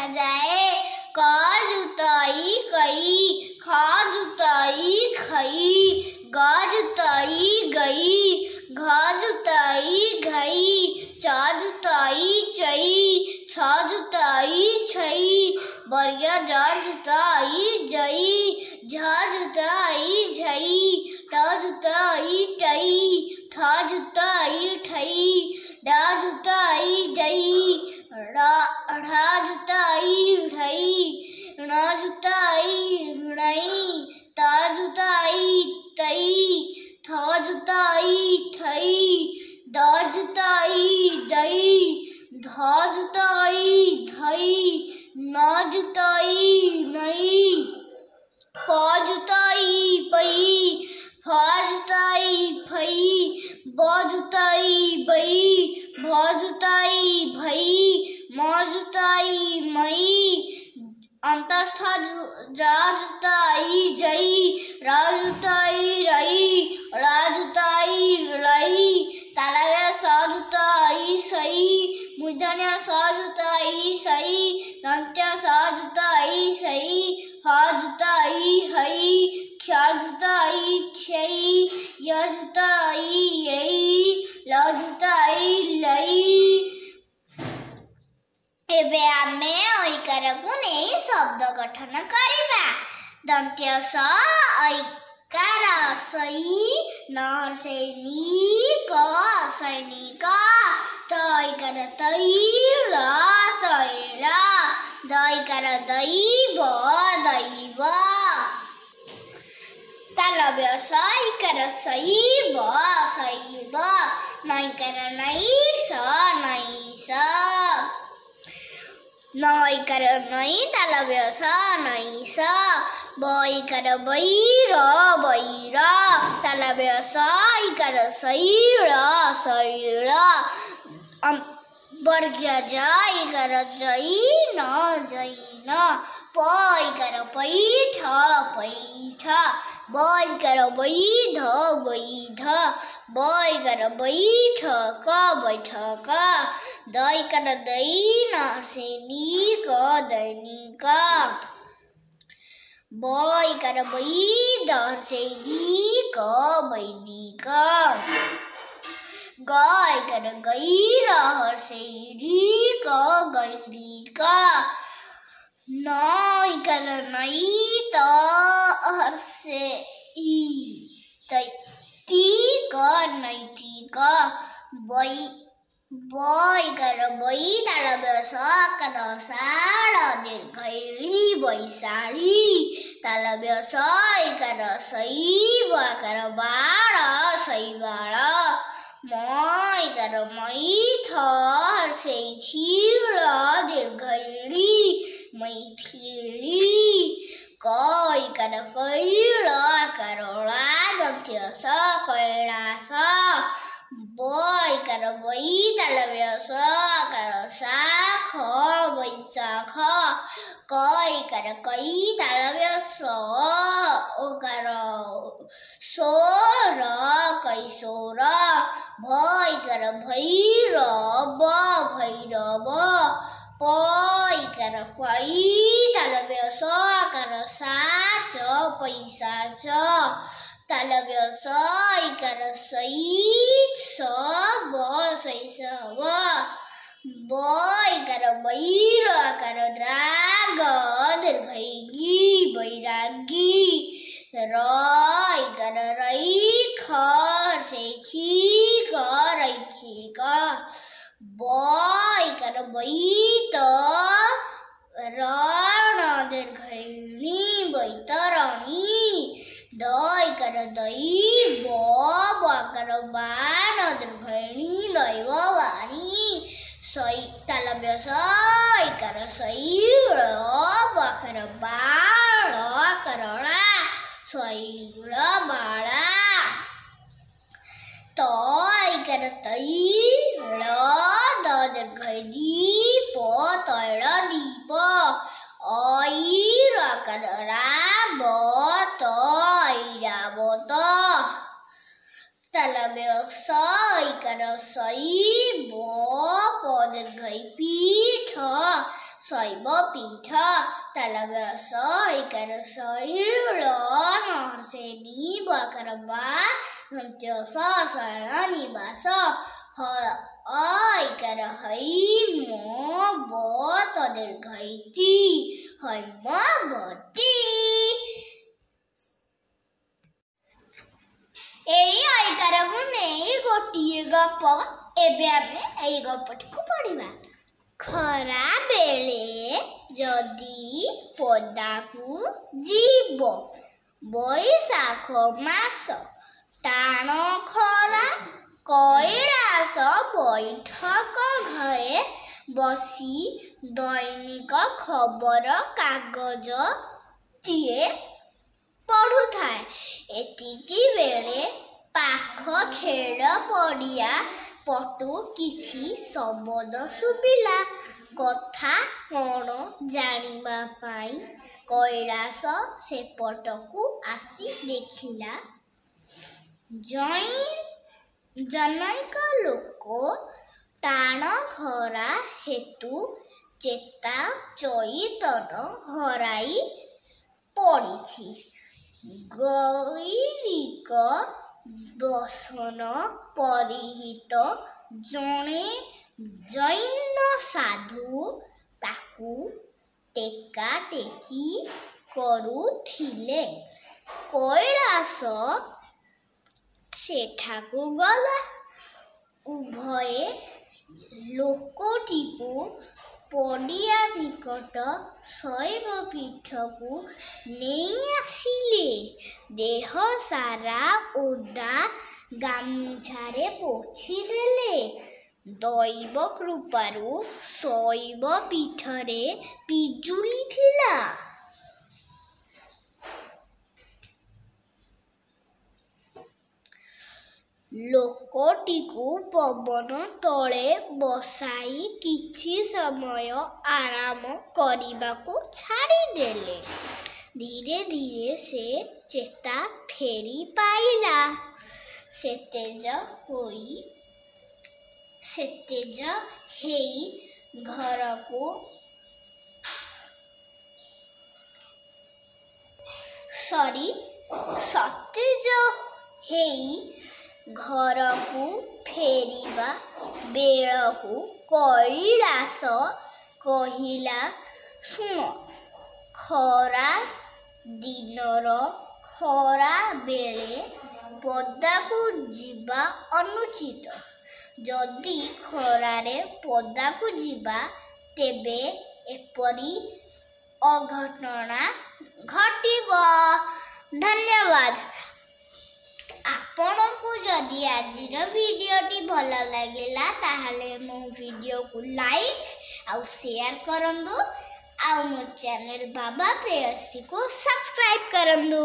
लिखा जाए। क जुताई कई, ख जुताई खई, ग जुताई गई, घ जुताई घई, च जुताई चई, छ जुताई छई, बरिया ज जुताई जई, झ जुताई झई, ट जुताई टई, ठ जुताई ठई, ड जुताई डई, ढ़ जुताई ढई, ण जुताई णई, त जुताई तई, थ जुताई ठई, द जुताई दई, ध जुताई धई, न जुताई नई, प जुताई पई, फ जुताई फई, ब जुताई बई, भ जुताई भई, म जुताई मई, अंतस्थ ज जुताई जई, र जुताई रई, ड़ जुताई रई, तालव्य स जुताई सई, मूर्धन्य स जुताई सई, दंत्य स जुताई सई, ह जुताई हई, क्ष जुताई क्षई, य जुताई यई, ल जुताई लई। एबे आमे ऐकारकु नेई शब्द गठन करिबा। दंत्य स ऐकार सई, न से नी क सैनिक, त ऐकार तई र तैल, द ऐकार दैव दैव, तालव्य स ऐकार सैव सैव, न ऐकार नैस नैस, न ऐकार नई, तालव्य स नैस, ब ऐकार बैर बैर, तालव्य स ऐकार सैर सैर, वर्ग्य ज ऐकार जैन जैन, प ऐकार पैठ पैठ, ब ऐकार बैध बैध, ब ऐकार बैठक बैठक, द ऐकार दैन सैनिक दैनिक, ब ऐकार बैद सैनिक बैनिक, ग ऐकार गैर सैनिक गैरिक, न ऐकार नई त तैतिक नैतिक, ब ऐकार बै, तालव्य स आकार साळ दीर्घैली बैसाली, तालव्य स ऐकार सैव आकार बाळ शैबाळ, म ऐकार मैथ शैथिळ दीर्घैली मैथिली, क ऐकार कैळ आकारळा दंत्य स कैलास, ब ऐकार बै, तालव्य स आकार शाख बैशाख, क ऐकार कै, तालव्य स ओकार सोर कैसोर, भ ऐकार भैरव भैरव, प ऐकार पै, तालव्य स आकार साच पैसाच, तालव्य स ऐकार सैच सब शैशव, ब ऐकार बैर आकार राग दीर्घैगी बैरागी, र ऐकार रैख शैक्षिक रैखिक, ब ऐकार बैत रण दीर्घैणी बैतरणी, द ऐकार दैव ब आकार बाण दीर्घैणी दैववाणी, तालव्य स ऐकार शैळ ब आकार बाळ आकारळा शैळ बाळा, त ऐकार तैळ द दीर्घै दीप तैळ दीप, ऐर आकार रावत ऐरावत, तालव्य स ऐकार सै ब प दीर्घै पीठ ଶୈବ ପୀଠ ତାଲବ୍ୟାସ ଈକାର ଶୈଳ ନହସେନି ବକାର ବା ଦନ୍ତ୍ୟସ ଶୟନ ନିବାସ ଈକାର ହଇ ମ ବ ତଦୀର୍ଘ ଇତି ହୈମବତୀ। ଏଇ ଐକାରକୁ ନେଇ ଗୋଟିଏ ଗପ ଏବେ ଆମେ ଏଇ ଗପଟିକୁ ପଢିବା। ଖରା ବେଳେ ଯଦି ପଦାକୁ ଯିବ ବୈଶାଖ ମାସ ଟାଣ ଖରା କୈଳାସ ବୈଠକ ଘରେ ବସି ଦୈନିକ ଖବର କାଗଜଟିଏ ପଢୁଥାଏ। ଏତିକି ବେଳେ ପାଖ ଖେଳ ପଡ଼ିଆ ପଟୁ କିଛି ଶବ୍ଦ ଶୁଭିଲା। କଥା କ'ଣ ଜାଣିବା ପାଇଁ କୈଳାସ ସେପଟକୁ ଆସି ଦେଖିଲା ଜନୈକ ଲୋକ ଟାଣ ଖରା ହେତୁ ଚେତା ଚୈତନ ହରାଇ ପଡ଼ିଛି। ଗୈରିକ ବସନ ପରିହିତ ଜଣେ ଜୈନ ସାଧୁ ତାକୁ ଟେକା ଟେକି କରୁଥିଲେ। କୈଳାସ ସେଠାକୁ ଗଲା। ଉଭୟେ ଲୋକଟିକୁ ପଡ଼ିଆ ନିକଟ ଶୈବ ପୀଠକୁ ନେଇ ଆସିଲେ। ଦେହ ସାରା ଓଦା ଗାମୁଛାରେ ପୋଛିଦେଲେ। ଦୈବ କୃପାରୁ ଶୈବ ପୀଠରେ ପିଜୁଳି ଥିଲା। ଲୋକଟିକୁ ପବନ ତଳେ ବସାଇ କିଛି ସମୟ ଆରାମ କରିବାକୁ ଛାଡ଼ିଦେଲେ। ଧୀରେ ଧୀରେ ସେ ଚେତା ଫେରି ପାଇଲା। ସତେଜ ହେଇ ଘରକୁ ଫେରିବା ବେଳକୁ କୈଳାସ କହିଲା, ଶୁଣ, ଖରା ଦିନର ଖରା ବେଳେ ପଦାକୁ ଯିବା ଅନୁଚିତ। ଯଦି ଖରାରେ ପଦାକୁ ଯିବା ତେବେ ଏପରି ଅଘଟଣା ଘଟିବ। ଧନ୍ୟବାଦ। ଆପଣଙ୍କୁ ଯଦି ଆଜିର ଭିଡ଼ିଓଟି ଭଲ ଲାଗିଲା ତାହେଲେ ମୋ ଭିଡ଼ିଓକୁ ଲାଇକ୍ ଆଉ ସେୟାର କରନ୍ତୁ। ଆଉ ମୋ ଚ୍ୟାନେଲ ବାବା ପ୍ରେୟର୍ସଟିକୁ ସବସ୍କ୍ରାଇବ୍ କରନ୍ତୁ।